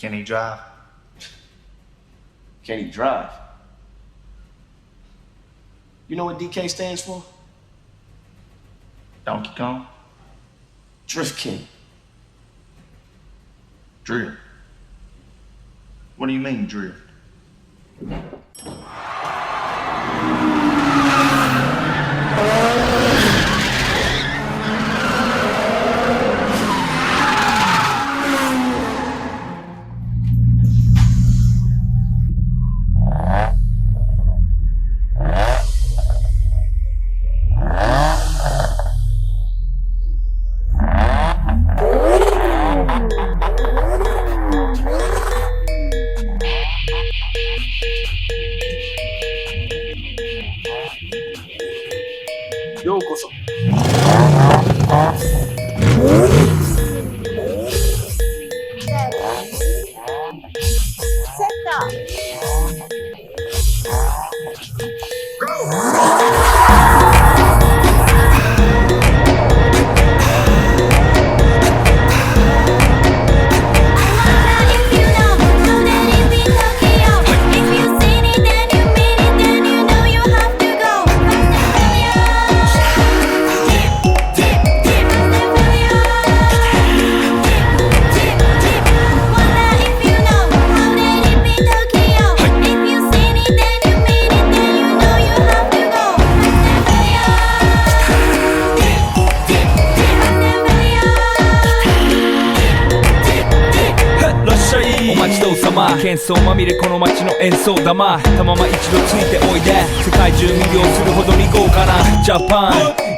Can he drive? Can he drive? You know what DK stands for? Donkey Kong? Drift King. Drift? What do you mean, drift?喧騒まみれこの街の演奏玉たまま一度ついておいで世界中魅了するほどに豪華なジャパン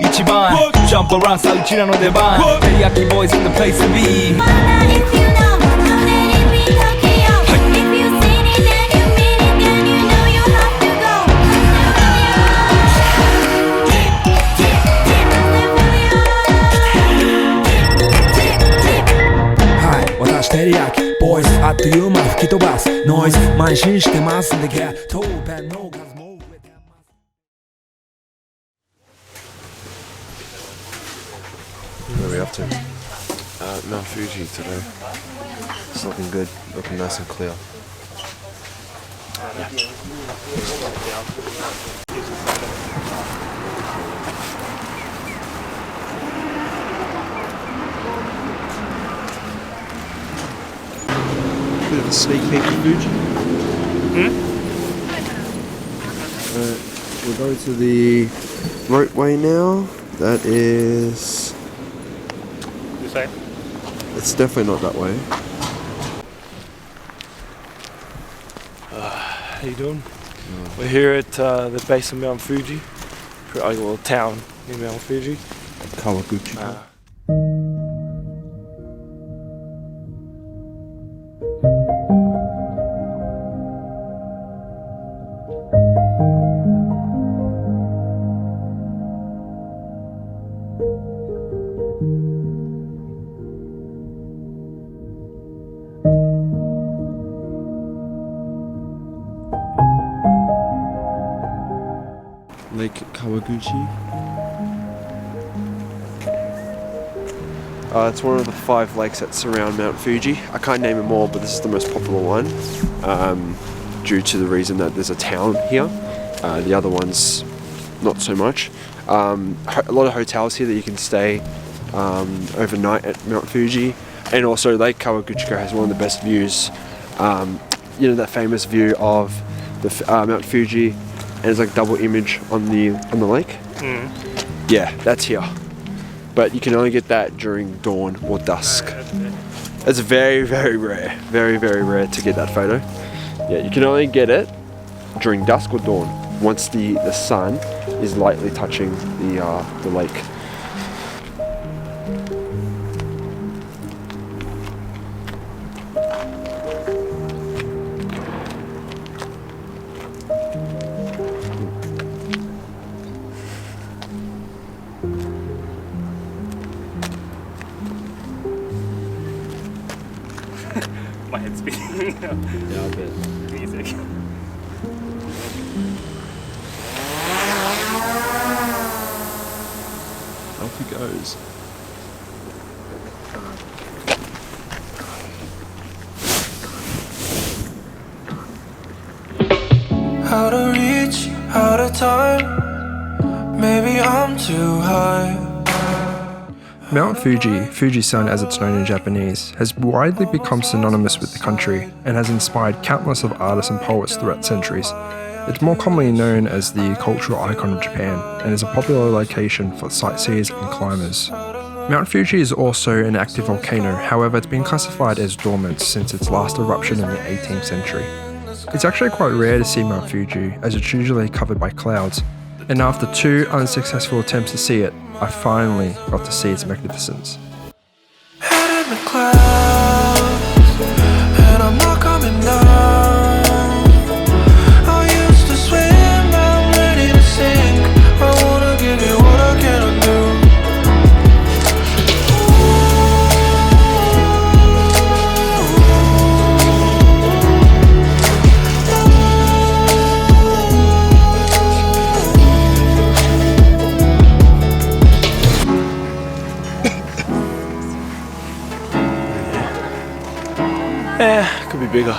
一番ジャンプアラウンさうちらの出番テリヤキボーイズ in the place to beテリヤキボーイズあっという間吹き飛ばすノイズ慢心してますんでゲットペンの数も増えてます Where are we up to? Mount Fuji today. It's looking good, looking nice and clear. Bit of a sneak peek of Fuji. We'll go to the ropeway now. That is... You say? It's definitely not that way. How you doing? We're here at the base of Mount Fuji. Like a little town in Mount Fuji. Kawaguchi. Lake Kawaguchi. It's one of the 5 lakes that surround Mount Fuji. I can't name them all, but this is the most popular one due to the reason that there's a town here. The other ones, not so much. A lot of hotels here that you can stay overnight at Mount Fuji, and also Lake Kawaguchi has one of the best views. You know that famous view of the Mount Fuji. And it's like double image on the lake. Yeah, that's here. But you can only get that during dawn or dusk. It's very, very rare. Very, very rare to get that photo. Yeah, you can only get it during dusk or dawn, once the sun is lightly touching the lake. My head's spinning. Yeah, I bet. Music. Off he goes. out of reach, out of time. Maybe I'm too high. Mount Fuji, Fujisan as it's known in Japanese, has widely become synonymous with the country and has inspired countless of artists and poets throughout centuries. It's more commonly known as the cultural icon of Japan and is a popular location for sightseers and climbers. Mount Fuji is also an active volcano, however it's been classified as dormant since its last eruption in the 18th century. It's actually quite rare to see Mount Fuji as it's usually covered by clouds, and after 2 unsuccessful attempts to see it, I finally got to see its magnificence. Head in the clouds, and I'm not coming down. I used to swim, I'm ready to sink. I wanna give you what I cannot do. Yeah, could be bigger.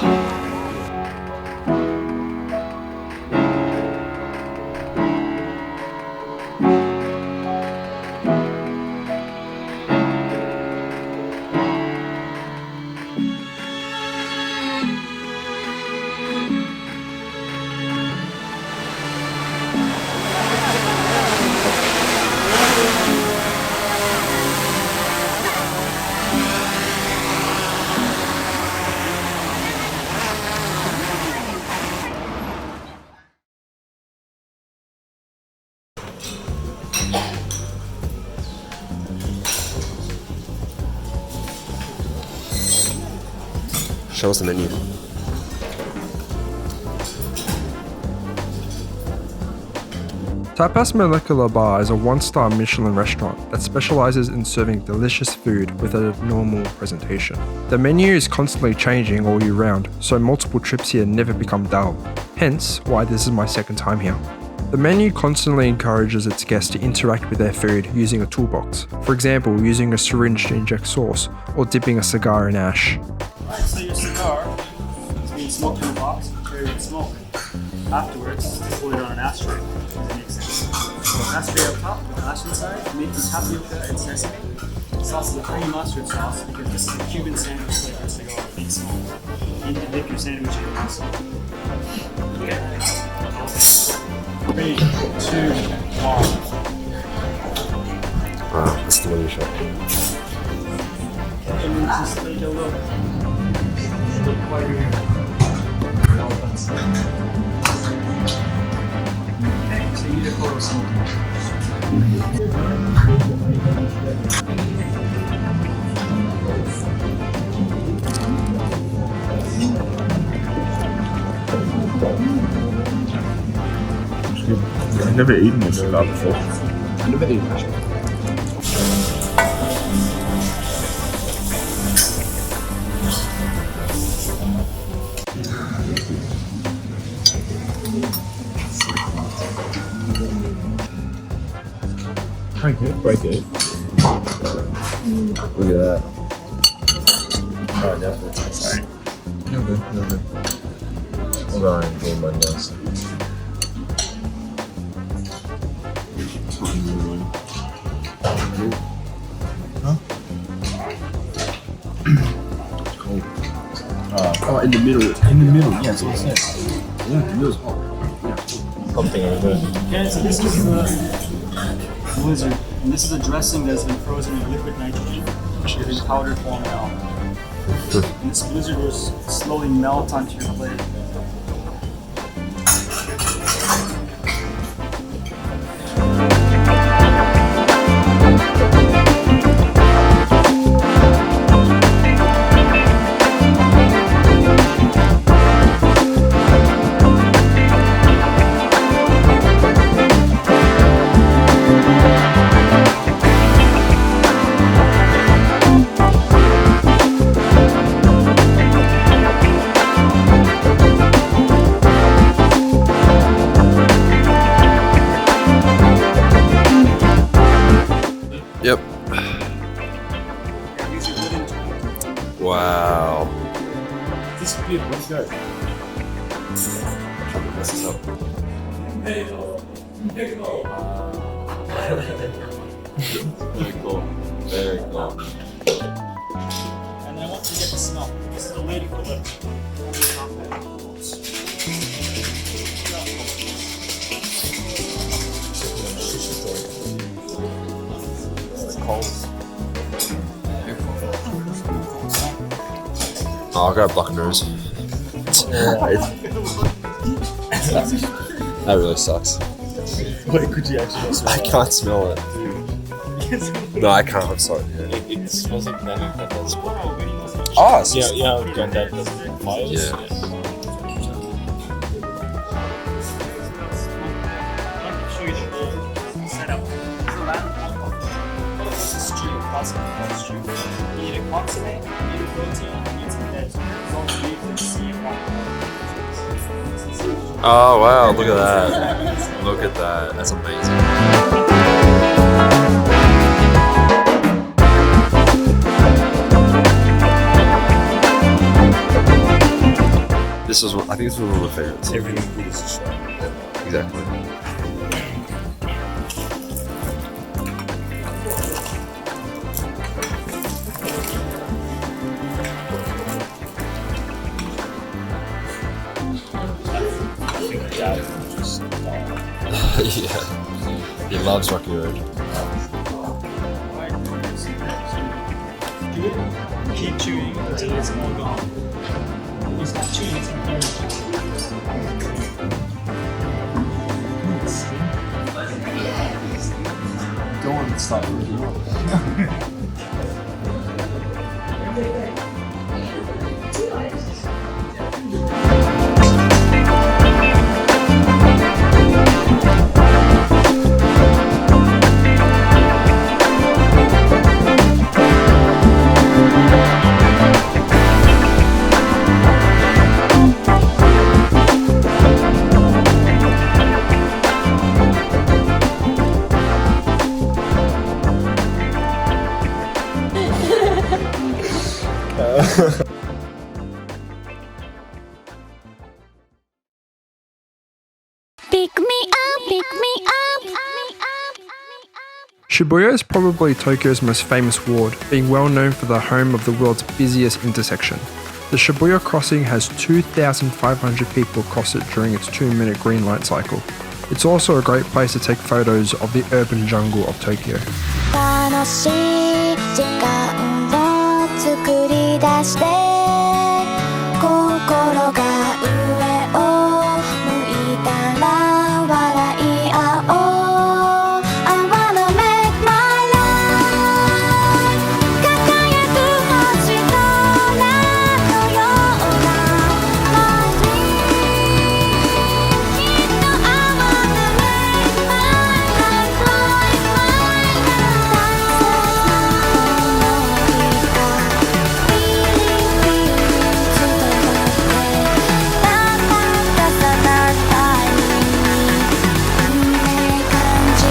Show us the menu. Tapas Molecular Bar is a 1-star Michelin restaurant that specializes in serving delicious food with a normal presentation. The menu is constantly changing all year round, so multiple trips here never become dull, hence why this is my second time here. The menu constantly encourages its guests to interact with their food using a toolbox, for example using a syringe to inject sauce or dipping a cigar in ash. Alright, so your cigar is being smoked in a box, carried with smoke. Afterwards, pour it on an ashtray. Does it make sense? So ashtray up top, with ash inside, making tapioca and sesame. Sauce is a honey mustard sauce because this is a Cuban sandwich flavor cigar being smoked. You need to dip your sandwich in also. Okay. 3, 2, 1. Wow, that's the menu shot. And then just take a look. Look quite here. All done. Okay, so you need a photo I've never eaten this cigar before. I've never eaten ash. Break it. Break it. Look at that. Oh, definitely. Sorry. No good. No good. Hold on, game my nails. Huh? It's cold. Oh, in the middle. In the middle, yes, yes, yes. Yeah, the middle's hot. Yeah. Something over there. Okay, so this is the blizzard, and this is a dressing that's been frozen in liquid nitrogen, which is in powder form now. And this blizzard will slowly melt onto your plate. this is up. Very cool. Very cool. And I want to get the smell. This is a lady for the Oh, I'll grab Baka nose. That really sucks. Wait, could you actually smell I can't smell it. No, I can't. I'm sorry. Yeah. It smells like lemon peppers. Oh, it's Yeah, granddad does fires. Yeah. show you the whole setup. This is a lamb stew, classic stew. You need a consomme, you need a protein, you need some veg. It's all beef and sea and Oh wow! Look at that! Look at that! That's amazing. This was, I think, this was one of my favorites. everything good is a show. Exactly. Yeah, he loves Rocky Road. Keep chewing until it's all gone. You stop chewing, it's not Go on and stop. Pick me up, pick me up. Shibuya is probably Tokyo's most famous ward, being well known for the home of the world's busiest intersection. The Shibuya crossing has 2,500 people cross it during its 2-minute green light cycle. It's also a great place to take photos of the urban jungle of Tokyo. 楽しい時間を作り出して心が上を向いたら笑い合おう I wanna make my life 輝く星空のような My dream きっと I wanna make my life like mine 大切な思いが Feeling feeling 伝わってだんだん重なったり運命感じ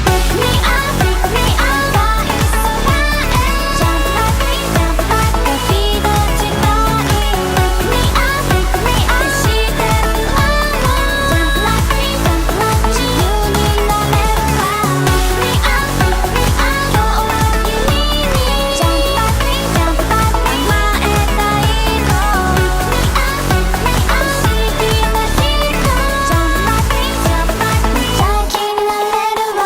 Pick me up, pick me up 大空へ Jump like me, jump like a feedを近い Pick me up, pick me up してるあの Jump like me, jump like 自由になれるわ Pick me up, pick me up 今日は君に Jump like me, jump like 甘えたいの Pick me up, pick me up 好きな人 Jump like me, jump like 無邪気になれるわ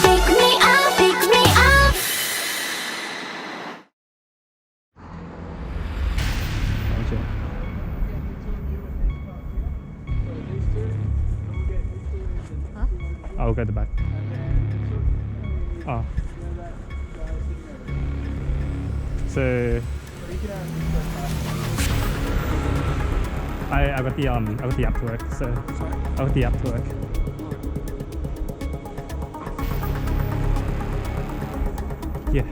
Pick me up, pick me up. I'll go at the back. Oh. So I got the app to work. So I got the app to work. Yeah.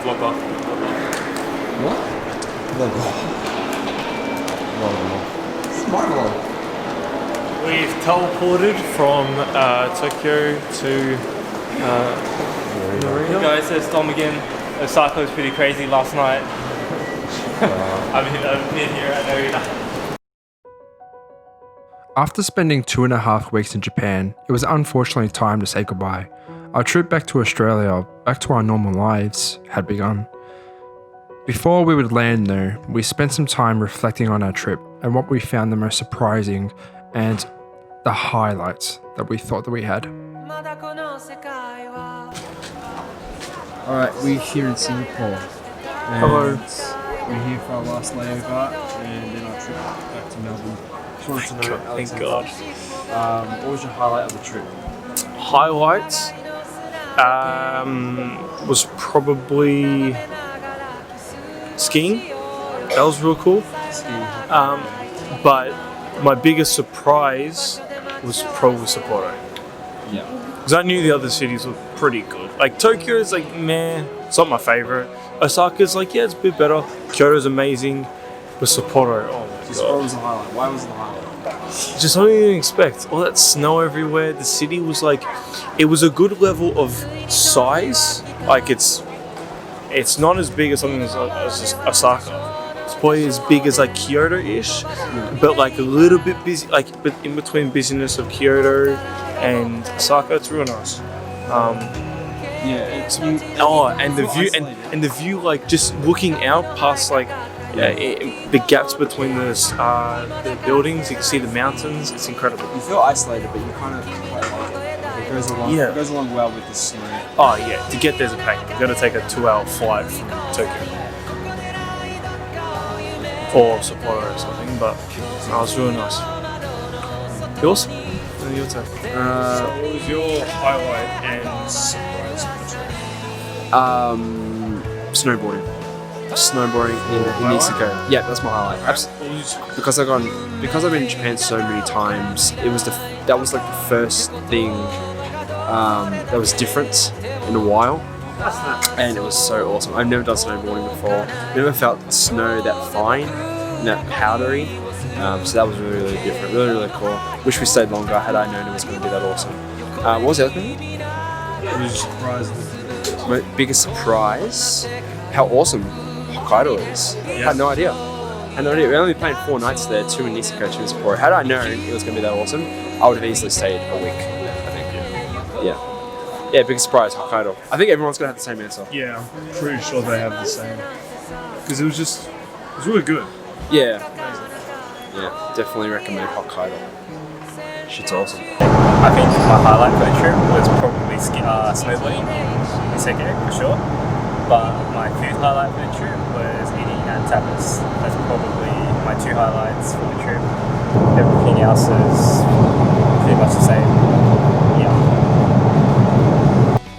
vlogger. What? Smart vlog. We've teleported from Tokyo to Narita. Guys, it's Dom again. Osaka was pretty crazy last night. I'm here at Narita. After spending 2.5 weeks in Japan, it was unfortunately time to say goodbye. Our trip back to Australia, back to our normal lives, had begun. Before we would land though, we spent some time reflecting on our trip and what we found the most surprising and the highlights that we thought that we had. Alright, we're here in Singapore. Hello. We're here for our last layover and then our trip back to Melbourne. Just wanted to know, Thank God. what was your highlight of the trip? Highlights was probably skiing. That was real cool. But my biggest surprise was probably Sapporo. Yeah. Because I knew the other cities were pretty good. Like Tokyo is like meh, it's not my favorite. Osaka's like, yeah, it's a bit better. Kyoto's amazing. But Sapporo, oh my So what was the highlight? Why was it the highlight? just something you didn't expect. All that snow everywhere. The city was like, it was a good level of size. Like it's not as big as something as Osaka. It's probably as big as like Kyoto-ish, but like a little bit busy. Like, but in between busyness of Kyoto and Osaka, it's real nice. Yeah, it's And the view and the view, like just looking out past like the gaps between the buildings, you can see the mountains. It's incredible. you feel isolated, but you kind of quite like it. It goes along. Yeah. It goes along well with the snow. Oh yeah, to get there's a pain. You've got to take a 2-hour flight from Tokyo or Sapporo or something. But no, it was really nice. Yours? Your turn. What was your highlight and surprise of the trip? Snowboarding in Mexico. Yeah, that's my highlight. Because I've been in Japan so many times. That was like the first thing that was different in a while, and it was so awesome. I've never done snowboarding before. Never felt snow that fine and that powdery. So that was really, really different. Really, really cool. Wish we stayed longer. Had I known it was going to be that awesome. What was the other thing? What was your surprise? My biggest surprise, how awesome Hokkaido is. I had no idea. We only played 4 nights there, 2 in Niseko, 2 in Sapporo. Had I known it was going to be that awesome, I would have easily stayed a week, I think. Yeah, biggest surprise, Hokkaido. I think everyone's going to have the same answer. Yeah, I'm pretty sure they have the same. Because it was really good. Yeah, definitely recommend Hokkaido. Shit's awesome. I think my highlight for the trip was probably snowboarding in Niseko for sure. But my food highlight for the trip was eating at tapas. That's probably my 2 highlights for the trip. Everything else is pretty much the same. Yeah.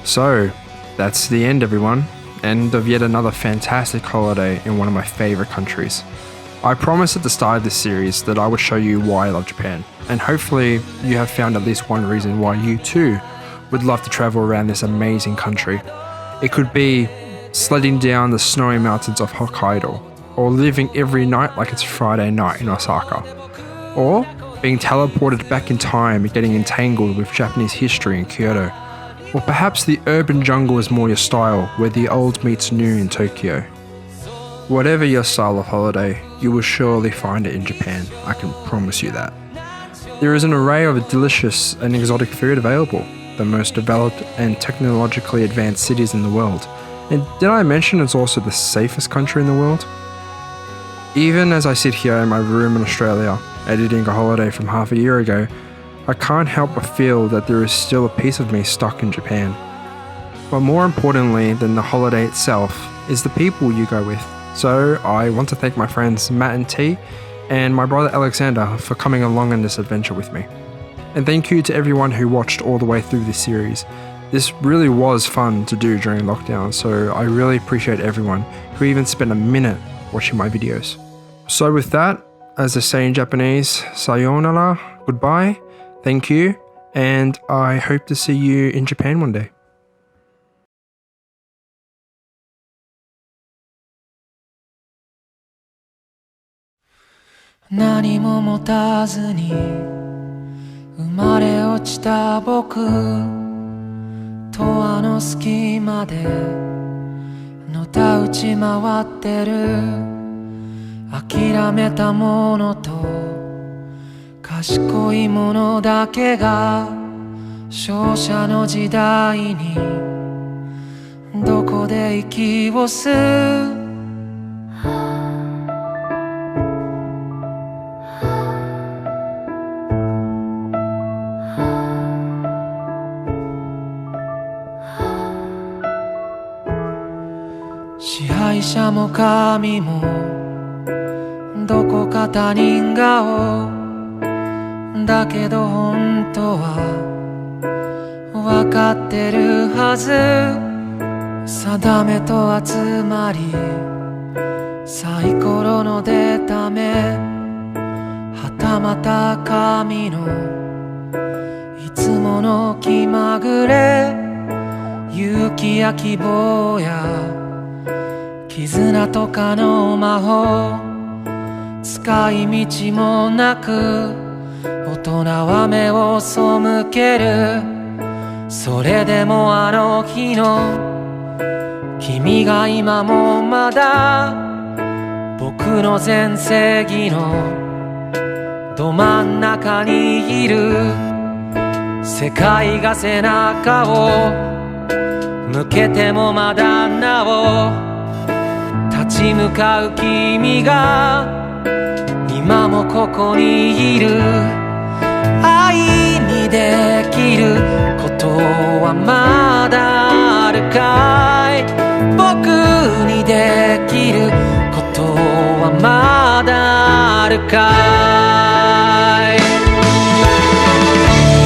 So, that's the end, everyone. End of yet another fantastic holiday in one of my favorite countries. I promised at the start of this series that I would show you why I love Japan, and hopefully you have found at least one reason why you too would love to travel around this amazing country. It could be sledding down the snowy mountains of Hokkaido, or living every night like it's Friday night in Osaka, or being teleported back in time and getting entangled with Japanese history in Kyoto, or perhaps the urban jungle is more your style, where the old meets new in Tokyo. Whatever your style of holiday, you will surely find it in Japan, I can promise you that. There is an array of delicious and exotic food available, the most developed and technologically advanced cities in the world. And did I mention it's also the safest country in the world? Even as I sit here in my room in Australia, editing a holiday from half a year ago, I can't help but feel that there is still a piece of me stuck in Japan. But more importantly than the holiday itself is the people you go with. So I want to thank my friends Matt and T and my brother Alexander for coming along on this adventure with me. And thank you to everyone who watched all the way through this series. This really was fun to do during lockdown, so I really appreciate everyone who even spent a minute watching my videos. So with that, as they say in Japanese, sayonara, goodbye, thank you, and I hope to see you in Japan one day. 何も持たずに生まれ落ちた僕とあの隙間でのたうち回ってる諦めたものと賢いものだけが勝者の時代にどこで息を吸う支配者も神もどこか他人顔だけど本当は分かってるはず定めと集まりサイコロの出た目はたまた神のいつもの気まぐれ勇気や希望や絆とかの魔法使い道もなく大人は目を背けるそれでもあの日の君が今もまだ僕の全盛期のど真ん中にいる世界が背中を向けてもまだなお立ち向かう君が今もここにいる愛にできることはまだあるかい僕にできることはまだあるかい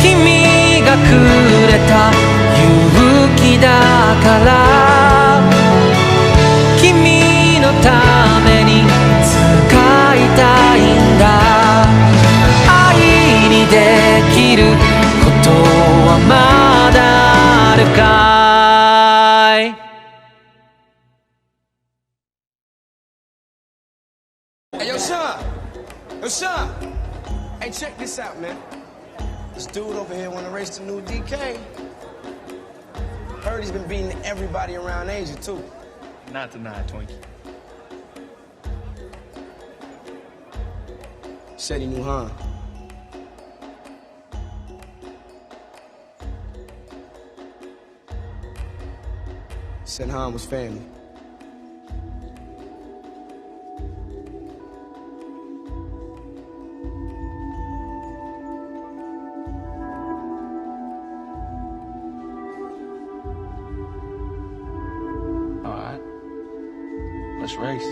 君がくれた勇気だから君のために使いたいんだ愛にできることはまだあるかい Hey, yo, Sean. Yo, Sean. Hey, check this out, man. This dude over here wanna race the new DK. Heard he's been beating everybody around Asia, too. Not tonight, Twinkie. Said he knew Han. Said Han was family. All right. Let's race.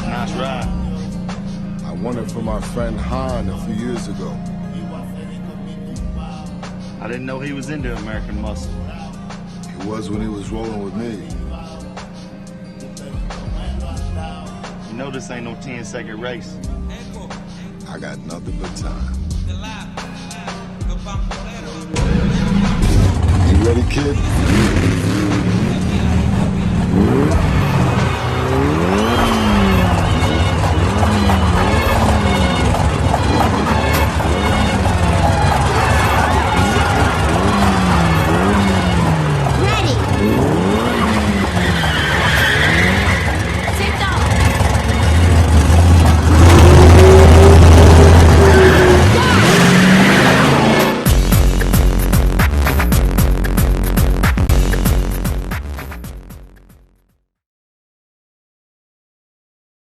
Nice ride. I won it from my friend Han a few years ago. I didn't know he was into American muscle. He was when he was rolling with me. You know this ain't no 10-second race. I got nothing but time. You ready, kid?